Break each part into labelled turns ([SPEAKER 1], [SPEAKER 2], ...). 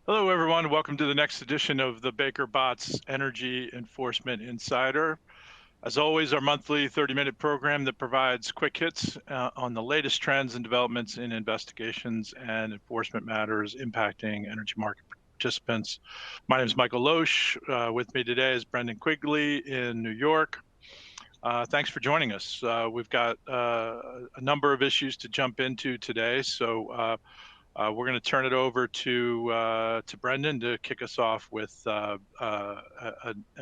[SPEAKER 1] Hello, everyone. Welcome to the next edition of the Baker Bots Energy Enforcement Insider. As always, our monthly 30-minute program that provides quick hits on the latest trends and developments in investigations and enforcement matters impacting energy market participants. My name is Michael Loesch. With me today is Brendan Quigley in New York. Thanks for joining us. We've got a number of issues to jump into today, so we're going to turn it over to Brendan to kick us off with a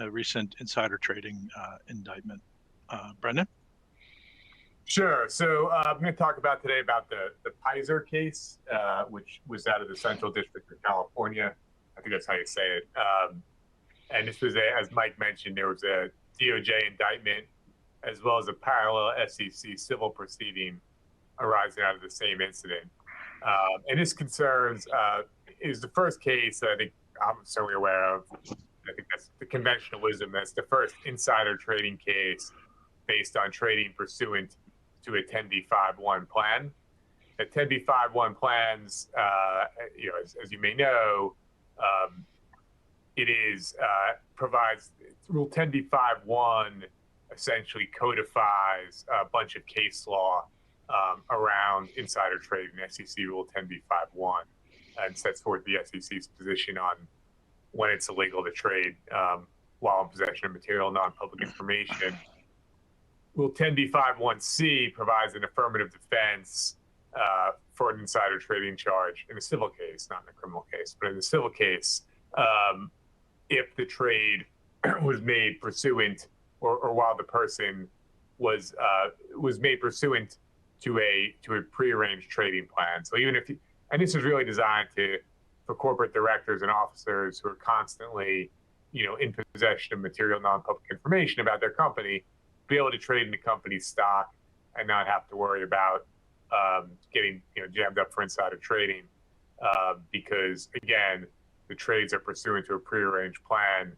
[SPEAKER 1] recent insider trading indictment. Brendan?
[SPEAKER 2] Sure. So I'm going to talk about today about the Peizer case, which was out of the Central District of California. I think that's how you say it. And this was, as Mike mentioned, there was a DOJ indictment as well as a parallel SEC civil proceeding arising out of the same incident. And this concerns is the first case that I think I'm certainly aware of. I think that's the conventional wisdom. That's the first insider trading case based on trading pursuant to a 10b5-1 plan. The 10b5-1 plans, as you may know, it is provides Rule 10b5-1 essentially codifies a bunch of case law around insider trading, SEC Rule 10b5-1, and sets forth the SEC's position on when it's illegal to trade while in possession of material non-public information. Rule 10b5-1c provides an affirmative defense for an insider trading charge in a civil case, not in a criminal case, but in a civil case, if the trade was made pursuant or while the person was made pursuant to a prearranged trading plan. So even if and this is really designed for corporate directors and officers who are constantly, in possession of material non-public information about their company, be able to trade in the company's stock and not have to worry about getting jammed up for insider trading because again, the trades are pursuant to a prearranged plan,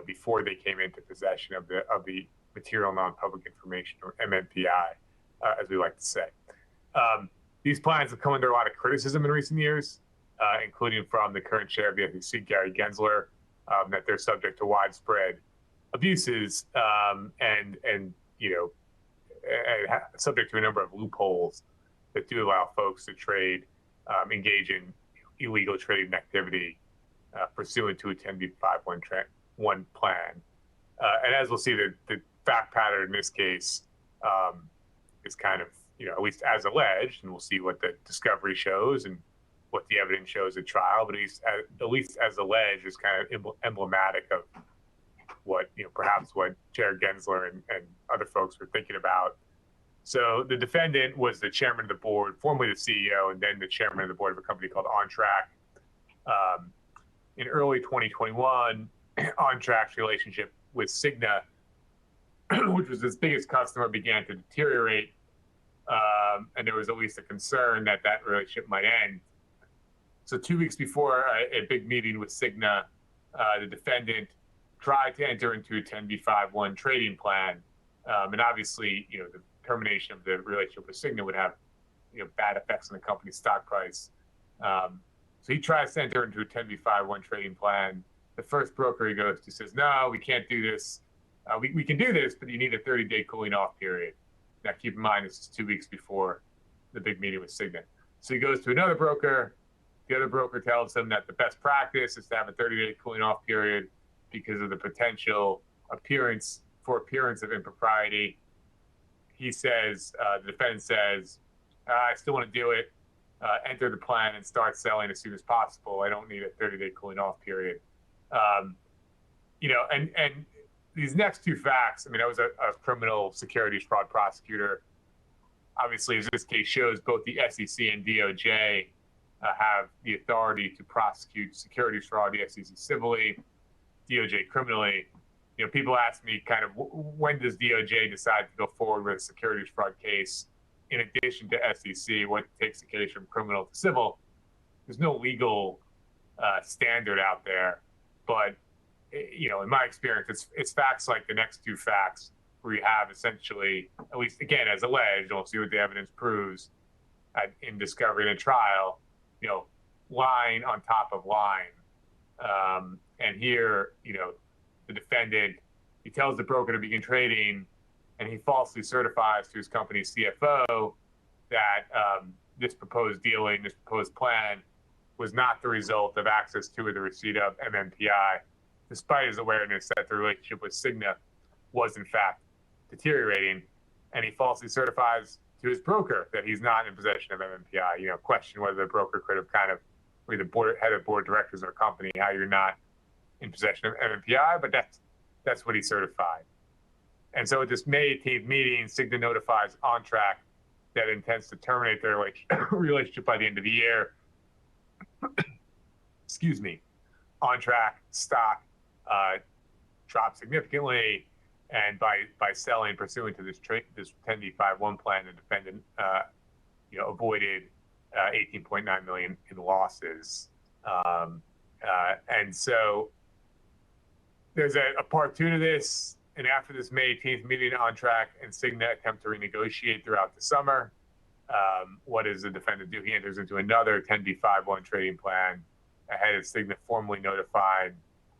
[SPEAKER 2] before they came into possession of the material non-public information, or MNPI, as we like to say. These plans have come under a lot of criticism in recent years, including from the current chair of the SEC, Gary Gensler, that they're subject to widespread abuses and subject to a number of loopholes that do allow folks to trade, engage in illegal trading activity pursuant to a 10b5-1 plan. And as we'll see, the fact pattern in this case is kind of, at least as alleged, and we'll see what the discovery shows and what the evidence shows at trial, but at least as alleged is kind of emblematic of what, perhaps what Chair Gensler and other folks were thinking about. So the defendant was the chairman of the board, formerly the CEO, and then the chairman of the board of a company called OnTrack. In early 2021, OnTrack's relationship with Cigna, which was its biggest customer, began to deteriorate. And there was at least a concern that relationship might end. So 2 weeks before a big meeting with Cigna, the defendant tried to enter into a 10b5-1 trading plan. And obviously, the termination of the relationship with Cigna would have, bad effects on the company's stock price. So he tries to enter into a 10b5-1 trading plan. The first broker he goes to says, no, we can't do this. We can do this, but you need a 30-day cooling off period. Now, keep in mind, this is 2 weeks before the big meeting with Cigna. So he goes to another broker. The other broker tells him that the best practice is to have a 30-day cooling off period because of the potential appearance of impropriety. He says, the defendant says, I still want to do it. Enter the plan and start selling as soon as possible. I don't need a 30-day cooling off period. And these next two facts, I was a criminal securities fraud prosecutor. Obviously, as this case shows, both the SEC and DOJ have the authority to prosecute securities fraud, the SEC civilly, DOJ criminally. People ask me kind of when does DOJ decide to go forward with a securities fraud case in addition to SEC, what takes the case from criminal to civil? There's no legal standard out there, but in my experience, it's facts like the next two facts where you have essentially, at least again as alleged, we'll see what the evidence proves in discovery and a trial, line on top of line And here, the defendant, he tells the broker to begin trading, and he falsely certifies to his company's CFO that this proposed dealing, this proposed plan, was not the result of access to or the receipt of MMPI, despite his awareness that the relationship with Cigna was in fact deteriorating. And he falsely certifies to his broker that he's not in possession of MMPI. Question whether the broker could have kind of, or the head of board directors of a company, how you're not in possession of MMPI, but that's what he certified. And so at this May 18th meeting, Cigna notifies OnTrack that it intends to terminate their relationship by the end of the year. Excuse me. OnTrack stock dropped significantly, and by selling pursuant to this 10b5-1 plan, the defendant avoided $18.9 million in losses. And so there's a part two to this. And after this May 18th meeting, OnTrack and Cigna attempt to renegotiate throughout the summer. What does the defendant do? He enters into another 10b5-1 trading plan ahead of Cigna formally notifying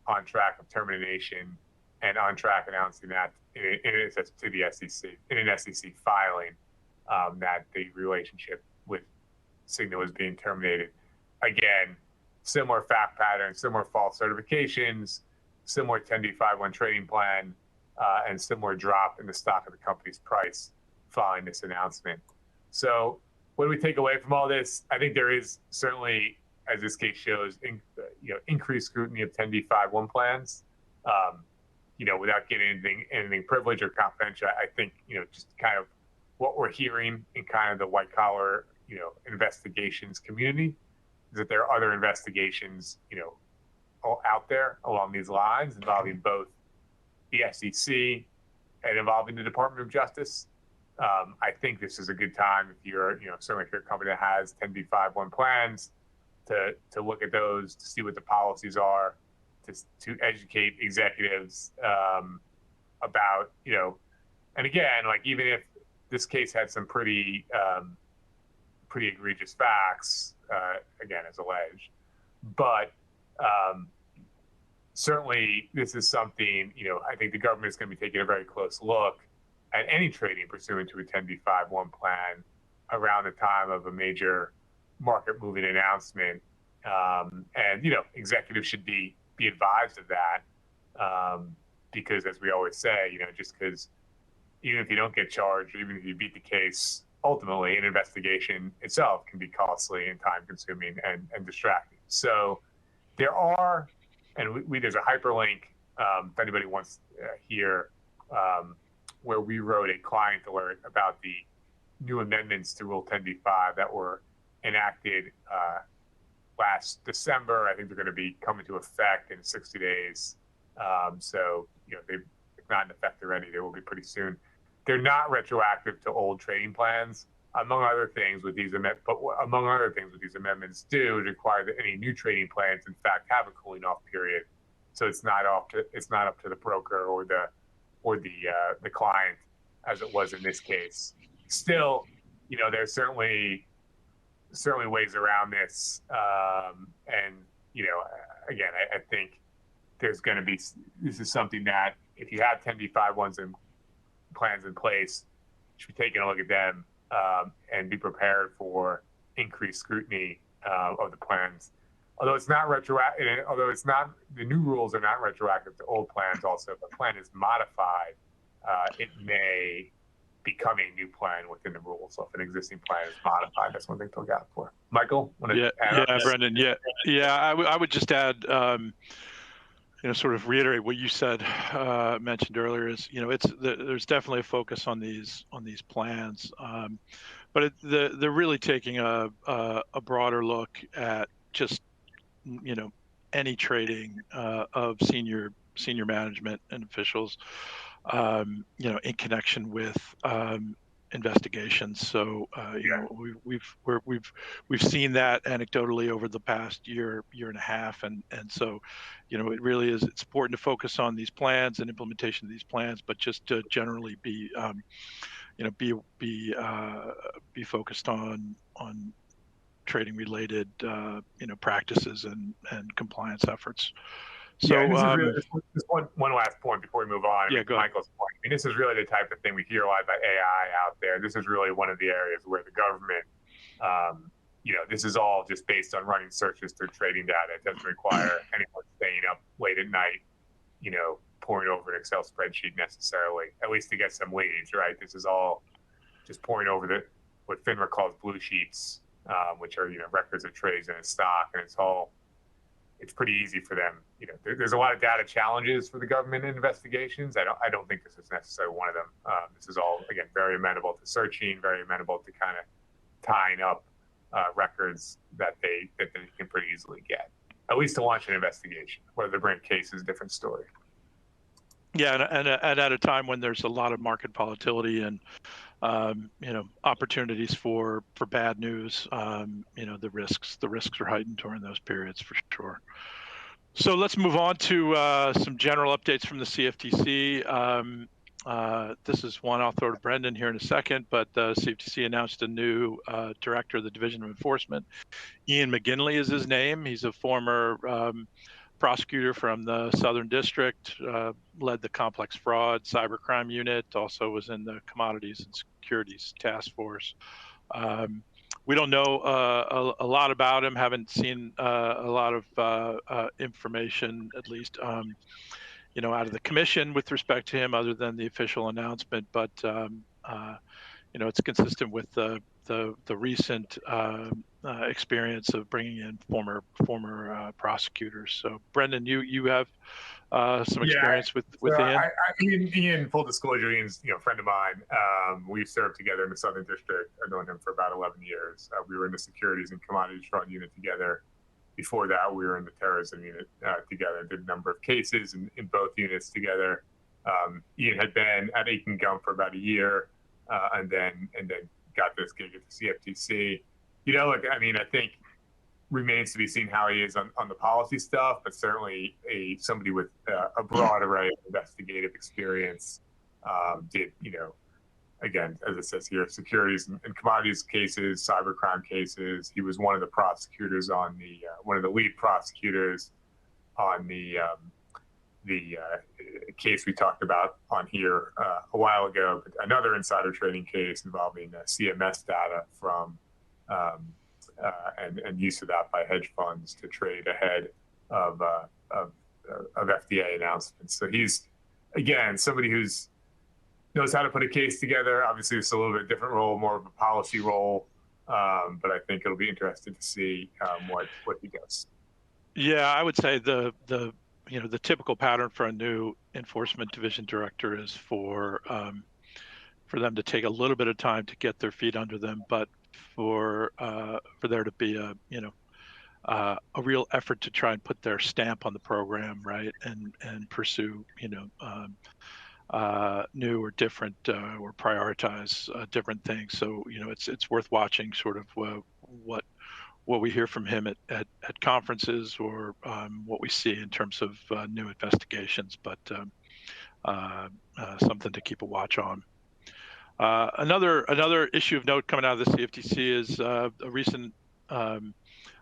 [SPEAKER 2] OnTrack of termination, and OnTrack announcing that to the SEC in an SEC filing that the relationship with Cigna was being terminated. Again, similar fact pattern, similar false certifications, similar 10b5-1 trading plan, and similar drop in the stock of the company's price following this announcement. So what do we take away from all this? I think there is certainly, as this case shows, increased scrutiny of 10b5-1 plans. Without getting anything privileged or confidential, I think just kind of what we're hearing in kind of the white collar investigations community is that there are other investigations all out there along these lines involving both the SEC and involving the Department of Justice. I think this is a good time if you're certainly if you're a company that has 10b5-1 plans to look at those, to see what the policies are, to educate executives about and again, even if this case had some pretty egregious facts, again as alleged, but certainly this is something I think the government is going to be taking a very close look at any trading pursuant to a 10b5-1 plan around the time of a major market moving announcement, and executives should be advised of that, because as we always say, just because even if you don't get charged, or even if you beat the case, ultimately an investigation itself can be costly and time consuming and distracting. So there are, and there's a hyperlink if anybody wants here, where we wrote a client alert about the new amendments to Rule 10b5 that were enacted last December. I think they're going to be coming to effect in 60 days. So, they've not in effect already. They will be pretty soon. They're not retroactive to old trading plans, among other things with these amendments do require that any new trading plans, in fact, have a cooling off period. So it's not up to the broker or the client, as it was in this case. Still, there's certainly ways around this, and again, I think there's going to be, this is something that if you have 10b5-1s and plans in place, you should be taking a look at them and be prepared for increased scrutiny of the plans. Although it's not the new rules are not retroactive to old plans. Also, if a plan is modified, it may become a new plan within the rules. So if an existing plan is modified, that's one thing to look out for. Michael,
[SPEAKER 1] Brendan, I would just add, sort of reiterate what you said, mentioned earlier is, there's definitely a focus on these plans, but they're really taking a broader look at just any trading of senior management and officials, in connection with investigations. So we've seen that anecdotally over the past year and a half, and so it really is, it's important to focus on these plans and implementation of these plans, but just to generally be focused on trading related practices and compliance efforts.
[SPEAKER 2] Yeah, and
[SPEAKER 1] So
[SPEAKER 2] this is really just one last point before we move on.
[SPEAKER 1] Yeah,
[SPEAKER 2] To Michael's point, I mean, this is really the type of thing we hear a lot about AI out there. This is really one of the areas where the government, this is all just based on running searches through trading data. It doesn't require anyone staying up late at night, pouring over an Excel spreadsheet necessarily, at least to get some leads, right? This is all just pouring over what FINRA calls blue sheets, which are records of trades in a stock, and it's pretty easy for them. There's a lot of data challenges for the government in investigations. I don't think this is necessarily one of them. This is all, again, very amenable to searching, very amenable to kind of tying up records that they can pretty easily get, at least to launch an investigation. Whether they bring cases, different story.
[SPEAKER 1] Yeah, and at a time when there's a lot of market volatility and opportunities for bad news, the risks are heightened during those periods for sure. So let's move on to some general updates from the CFTC. This is one I'll throw to Brendan here in a second, but the CFTC announced a new director of the Division of Enforcement. Ian McGinley is his name. He's a former prosecutor from the Southern District, led the complex fraud cybercrime unit, also was in the Commodities and Securities Task Force. We don't know a lot about him, haven't seen a lot of information, at least, out of the commission with respect to him, other than the official announcement. But it's consistent with the recent experience of bringing in former prosecutors. So, Brendan, you have some experience with Ian.
[SPEAKER 2] Ian, full disclosure, Ian's a friend of mine. We served together in the Southern District. I've known him for about 11 years. We were in the Securities and Commodities Fraud Unit together. Before that, we were in the Terrorism Unit together. Did a number of cases in both units together. Ian had been at Aiken Gum for about a year, and then got this gig at the CFTC. I think remains to be seen how he is on the policy stuff, but certainly somebody with a broad array of investigative experience. Did, again, as it says here, securities and commodities cases, cybercrime cases. He was one of the prosecutors on one of the lead prosecutors on the case we talked about on here a while ago, but another insider trading case involving CMS data from and use of that by hedge funds to trade ahead of FDA announcements. So he's, again, somebody who's knows how to put a case together. Obviously, it's a little bit different role, more of a policy role, but I think it'll be interesting to see what he does.
[SPEAKER 1] Yeah, I would say the typical pattern for a new enforcement division director is for them to take a little bit of time to get their feet under them, but for there to be a real effort to try and put their stamp on the program, right, and pursue new or different or prioritize different things. So it's worth watching sort of what we hear from him at conferences or what we see in terms of new investigations, but something to keep a watch on. Another issue of note coming out of the CFTC is a recent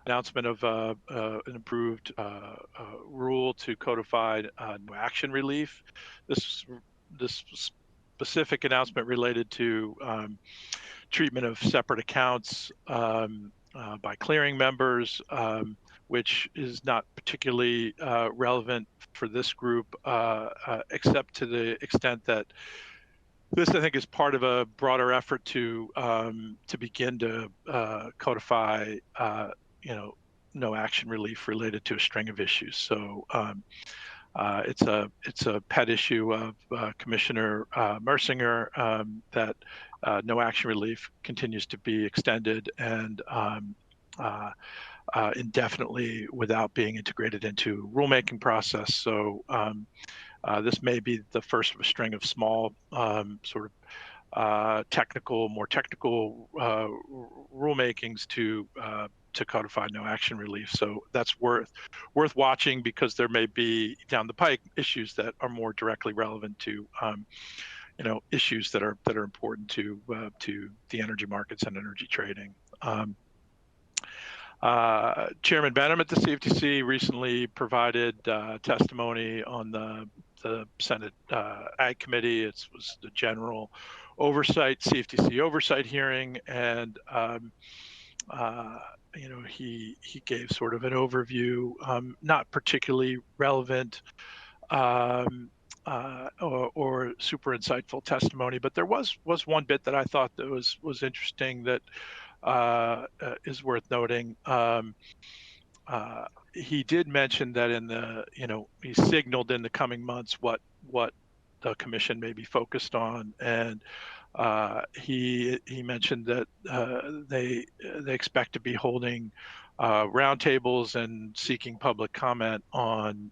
[SPEAKER 1] announcement of an improved rule to codify no action relief. This specific announcement related to treatment of separate accounts by clearing members, which is not particularly relevant for this group, except to the extent that this, I think, is part of a broader effort to begin to codify, no action relief related to a string of issues. So it's a pet issue of Commissioner Mercinger that no action relief continues to be extended and indefinitely without being integrated into rulemaking process. So this may be the first of a string of small sort of more technical rulemakings to codify no action relief. So that's worth watching, because there may be down the pike issues that are more directly relevant to issues that are important to the energy markets and energy trading. Chairman Benham at the CFTC recently provided testimony on the Senate Ag Committee. It was the general oversight, CFTC oversight hearing, and he gave sort of an overview, not particularly relevant or super insightful testimony, but there was one bit that I thought that was interesting that is worth noting. He did mention that he signaled in the coming months what the commission may be focused on, and he mentioned that they expect to be holding roundtables and seeking public comment on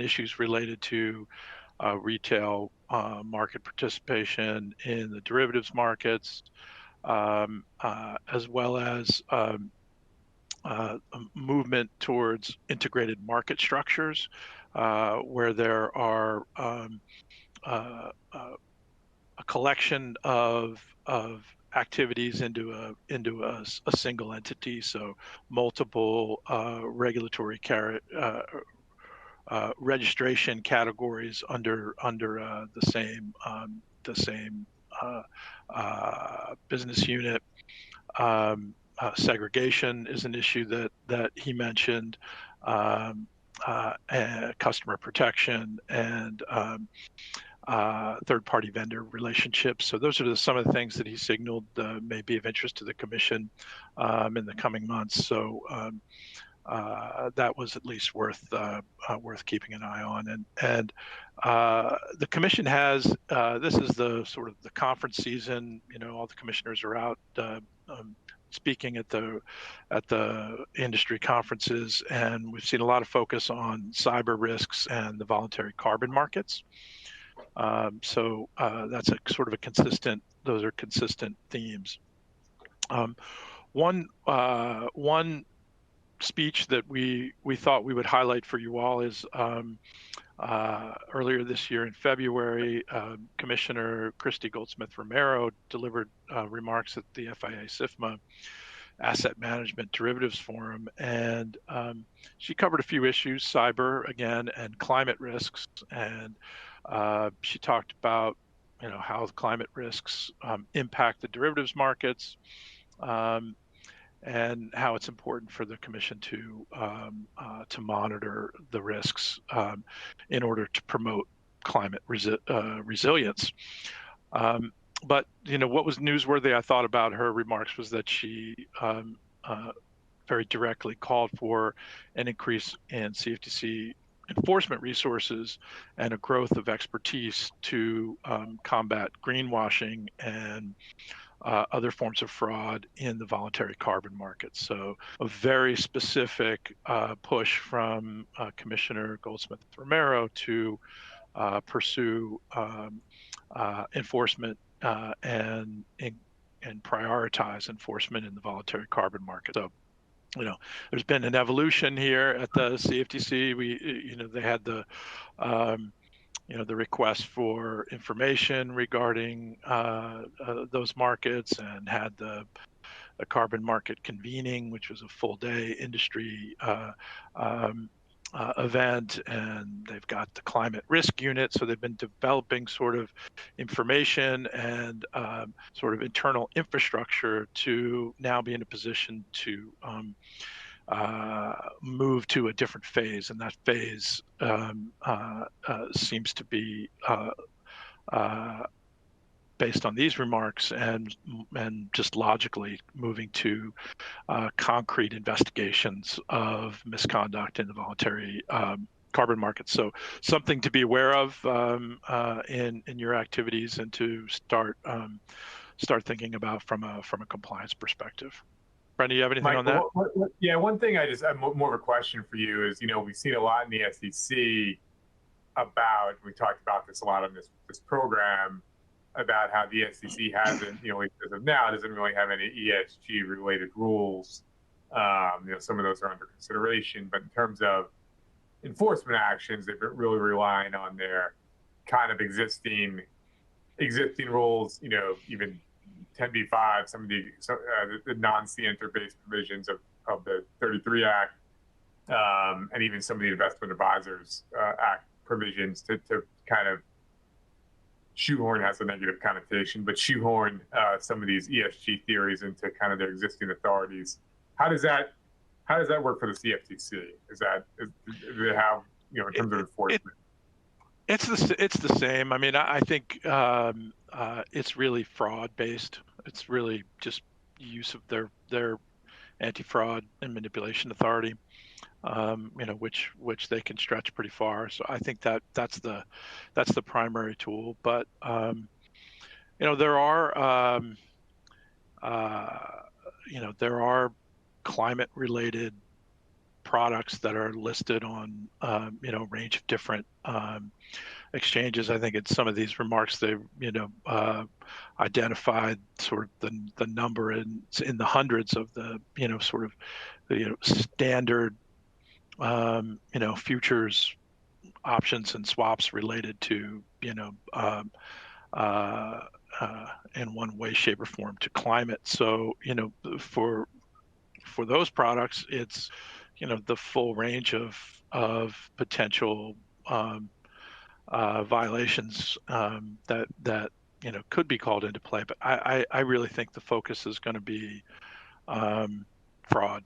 [SPEAKER 1] issues related to retail market participation in the derivatives markets, as well as a movement towards integrated market structures, where there are a collection of activities into a single entity, so multiple regulatory registration categories under the same business unit. Segregation is an issue that he mentioned, and customer protection, and third-party vendor relationships. So those are some of the things that he signaled may be of interest to the commission in the coming months. So that was at least worth keeping an eye on. And the commission has this is the sort of the conference season. All the commissioners are out speaking at the industry conferences, and we've seen a lot of focus on cyber risks and the voluntary carbon markets. So that's those are consistent themes. One speech that we thought we would highlight for you all is earlier this year in February, Commissioner Christy Goldsmith-Romero delivered remarks at the FIA-SIFMA Asset Management Derivatives Forum, and she covered a few issues, cyber again, and climate risks, and she talked about how the climate risks impact the derivatives markets, and how it's important for the commission to monitor the risks in order to promote climate resilience. But what was newsworthy, I thought, about her remarks was that she very directly called for an increase in CFTC enforcement resources and a growth of expertise to combat greenwashing and other forms of fraud in the voluntary carbon market. So a very specific push from Commissioner Goldsmith-Romero to pursue enforcement and prioritize enforcement in the voluntary carbon market. So there's been an evolution here at the CFTC. They had the request for information regarding those markets, and had the carbon market convening, which was a full day industry event, and they've got the climate risk unit. So they've been developing sort of information and sort of internal infrastructure to now be in a position to move to a different phase, and that phase seems to be based on these remarks and just logically moving to concrete investigations of misconduct in the voluntary carbon market. So something to be aware of in your activities, and to start thinking about from a compliance perspective. Brenda, you have anything on that?
[SPEAKER 2] Yeah, one thing I have more of a question for you is, we've seen a lot in the SEC about, we talked about this a lot on this program, about how the SEC hasn't, as of now, doesn't really have any ESG related rules. Some of those are under consideration, but in terms of enforcement actions, they've been really relying on their kind of existing rules, even 10b-5, some of the non-scienter based provisions of the 33 Act, and even some of the Investment Advisors Act provisions to kind of shoehorn, has a negative connotation, but shoehorn some of these ESG theories into kind of their existing authorities. How does that work for the CFTC? Do they have, in terms of enforcement?
[SPEAKER 1] It's the same. I mean, I think it's really fraud based. It's really just use of their anti-fraud and manipulation authority, which they can stretch pretty far. So I think that's the primary tool. But there are there are climate related products that are listed on a range of different exchanges. I think in some of these remarks they identified sort of the number in the hundreds of the sort of standard futures, options and swaps related to in one way, shape, or form to climate. So for those products, it's the full range of potential violations that could be called into play. But I really think the focus is going to be fraud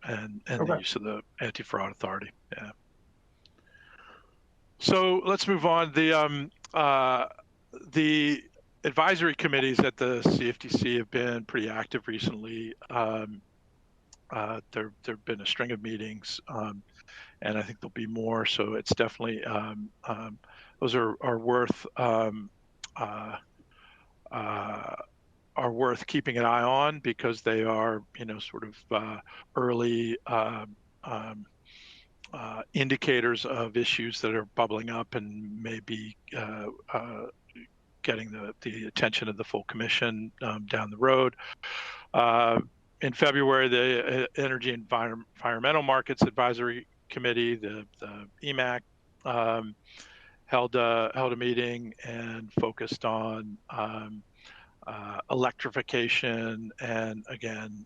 [SPEAKER 1] and
[SPEAKER 2] Okay.
[SPEAKER 1] the use of the anti-fraud authority. Yeah. So let's move on. The advisory committees at the CFTC have been pretty active recently. There've been a string of meetings, and I think there'll be more. So it's definitely those are worth keeping an eye on, because they are sort of early indicators of issues that are bubbling up and maybe getting the attention of the full commission down the road. In February, the Energy and Environmental Markets Advisory Committee, the EMAC, held a meeting and focused on electrification and, again,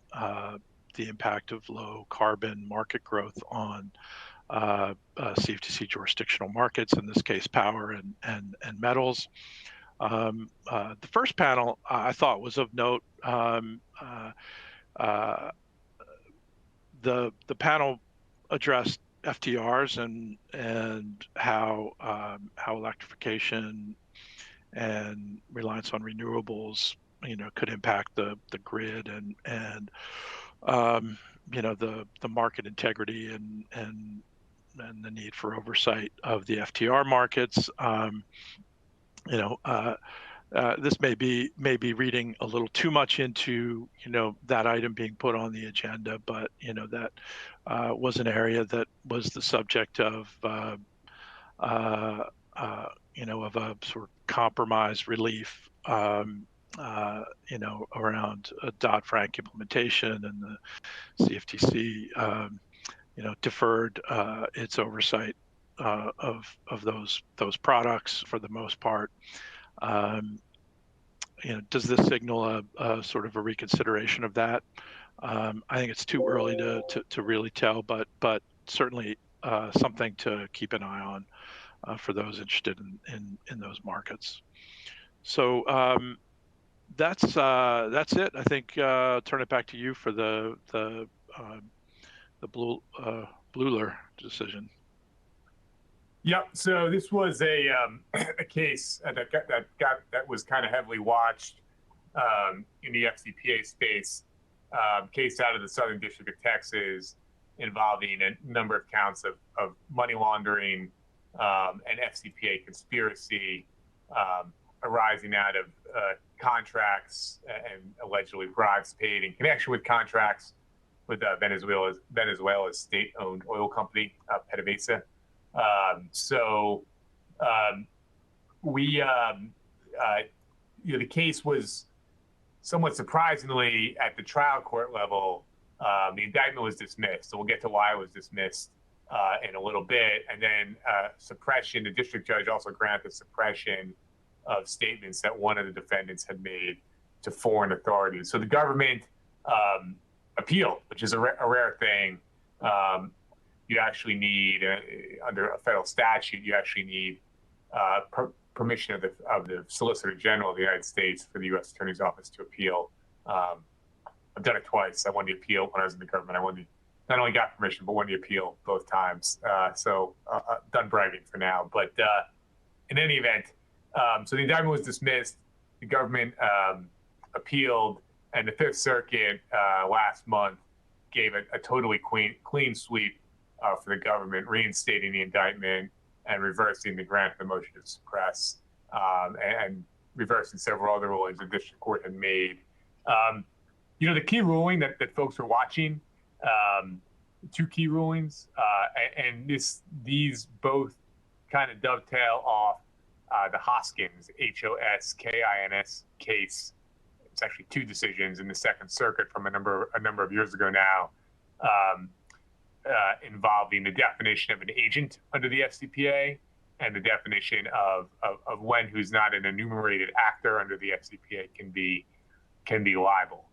[SPEAKER 1] the impact of low carbon market growth on CFTC jurisdictional markets, in this case power and metals. The first panel I thought was of note. The panel addressed FTRs and how electrification and reliance on renewables could impact the grid and the market integrity and the need for oversight of the FTR markets. This may be reading a little too much into that item being put on the agenda, but that was an area that was the subject of of a sort of compromise relief around Dodd-Frank implementation, and the CFTC deferred its oversight of those products for the most part. Does this signal a sort of a reconsideration of that? I think it's too early to really tell, but certainly something to keep an eye on for those interested in those markets. So that's it. I think turn it back to you for the Bluler decision.
[SPEAKER 2] Yep. So this was a case that was kind of heavily watched in the FCPA space. Case out of the Southern District of Texas involving a number of counts of money laundering and FCPA conspiracy arising out of contracts and allegedly bribes paid in connection with contracts with Venezuela's state-owned oil company, PDVSA. The case was somewhat surprisingly at the trial court level. The indictment was dismissed, so we'll get to why it was dismissed in a little bit. And then suppression, the district judge also granted suppression of statements that one of the defendants had made to foreign authorities. So the government appealed, which is a rare thing. You actually need, under a federal statute, you actually need permission of the Solicitor General of the United States for the U.S. Attorney's Office to appeal. I've done it twice. I won the appeal when I was in the government. Not only got permission, but won the appeal both times. So done bragging for now. But in any event, so the indictment was dismissed. The government appealed, and the Fifth Circuit last month gave a totally clean sweep for the government, reinstating the indictment and reversing the grant of the motion to suppress, and reversing several other rulings the district court had made. The key ruling that folks are watching, two key rulings, and these both kind of dovetail off the Hoskins, Hoskins case. It's actually two decisions in the Second Circuit from a number of years ago now, involving the definition of an agent under the FCPA and the definition of when who's not an enumerated actor under the FCPA can be liable.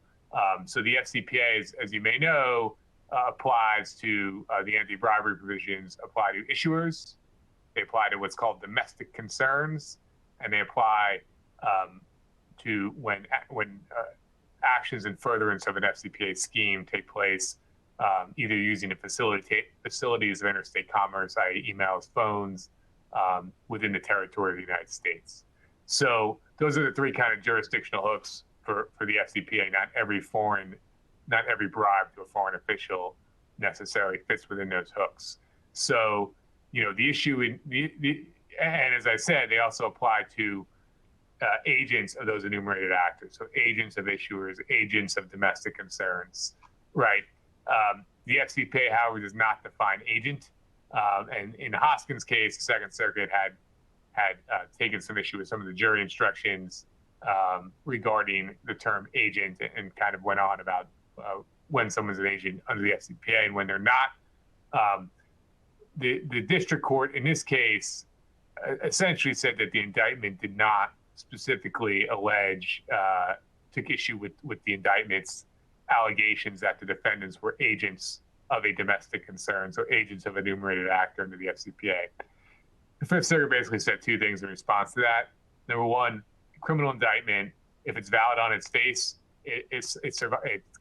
[SPEAKER 2] So the FCPA, as you may know, applies to the anti-bribery provisions apply to issuers. They apply to what's called domestic concerns, and they apply to when actions in furtherance of an FCPA scheme take place, either using the facilities of interstate commerce, i.e. emails, phones, within the territory of the United States. So those are the three kind of jurisdictional hooks for the FCPA. Not every bribe to a foreign official necessarily fits within those hooks. So, the issue and as I said, they also apply to agents of those enumerated actors. So agents of issuers, agents of domestic concerns, right? The FCPA, however, does not define agent. And in the Hoskins case, the Second Circuit had taken some issue with some of the jury instructions regarding the term agent, and kind of went on about when someone's an agent under the FCPA and when they're not. The district court in this case essentially said that the indictment did not specifically took issue with the indictment's allegations that the defendants were agents of a domestic concern, so agents of an enumerated actor under the FCPA. The Fifth Circuit basically said two things in response to that. Number one, criminal indictment, if it's valid on its face, it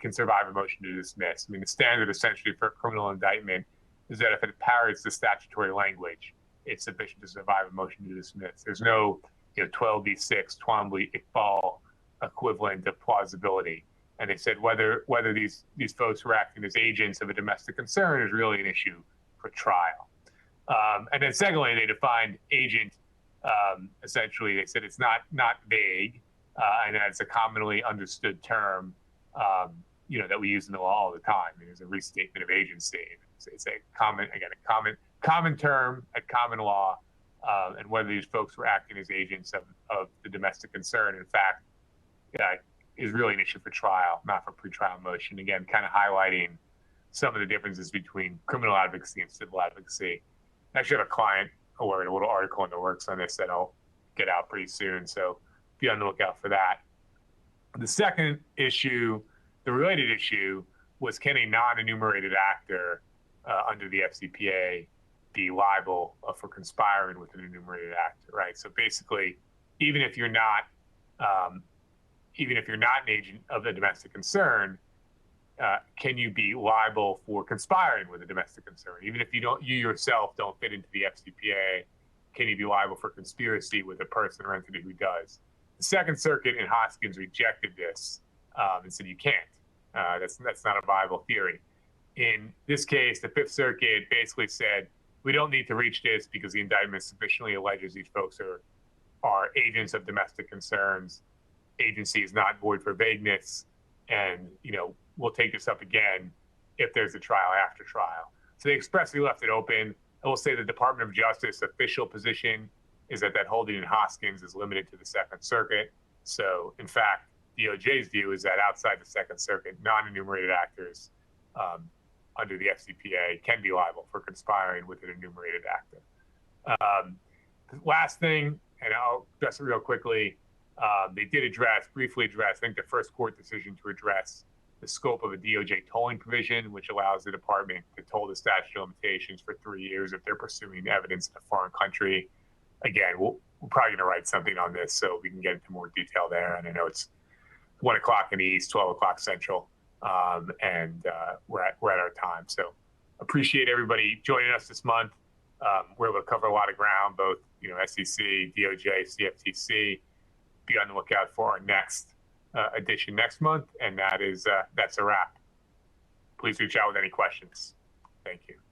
[SPEAKER 2] can survive a motion to dismiss. I mean, the standard essentially for a criminal indictment is that if it parrots the statutory language, it's sufficient to survive a motion to dismiss. There's no 12b6 Twombly-Iqbal equivalent of plausibility. And they said whether these folks were acting as agents of a domestic concern is really an issue for trial. And then secondly, they defined agent, essentially, they said it's not vague, and that it's a commonly understood term, that we use in the law all the time. I mean, there's a restatement of agency. It's a common term at common law, and whether these folks were acting as agents of the domestic concern, in fact, is really an issue for trial, not for pretrial motion. Again, kind of highlighting some of the differences between criminal advocacy and civil advocacy. I actually have a client or a little article in the works on this that I'll get out pretty soon, so be on the lookout for that. The second issue, the related issue, was can a non-enumerated actor under the FCPA be liable for conspiring with an enumerated actor, right? So basically, even if you're not an agent of the domestic concern, can you be liable for conspiring with a domestic concern? Even if you yourself don't fit into the FCPA, can you be liable for conspiracy with a person or entity who does? The Second Circuit in Hoskins rejected this and said you can't. That's not a viable theory. In this case, the Fifth Circuit basically said we don't need to reach this because the indictment sufficiently alleges these folks are agents of domestic concerns. Agency is not void for vagueness, and we'll take this up again if there's a trial after trial. So they expressly left it open. I will say the Department of Justice official position is that holding in Hoskins is limited to the Second Circuit. So in fact, DOJ's view is that outside the Second Circuit, non-enumerated actors under the FCPA can be liable for conspiring with an enumerated actor. The last thing, and I'll address it real quickly, They did briefly address, I think the first court decision to address the scope of a DOJ tolling provision, which allows the department to toll the statute of limitations for 3 years if they're pursuing evidence in a foreign country. Again, we're probably going to write something on this so we can get into more detail there. And I know it's 1 o'clock in the East, 12 o'clock Central, and we're at our time. So appreciate everybody joining us this month. We're able to cover a lot of ground, both SEC, DOJ, CFTC. Be on the lookout for our next edition next month, and that's a wrap. Please reach out with any questions. Thank you.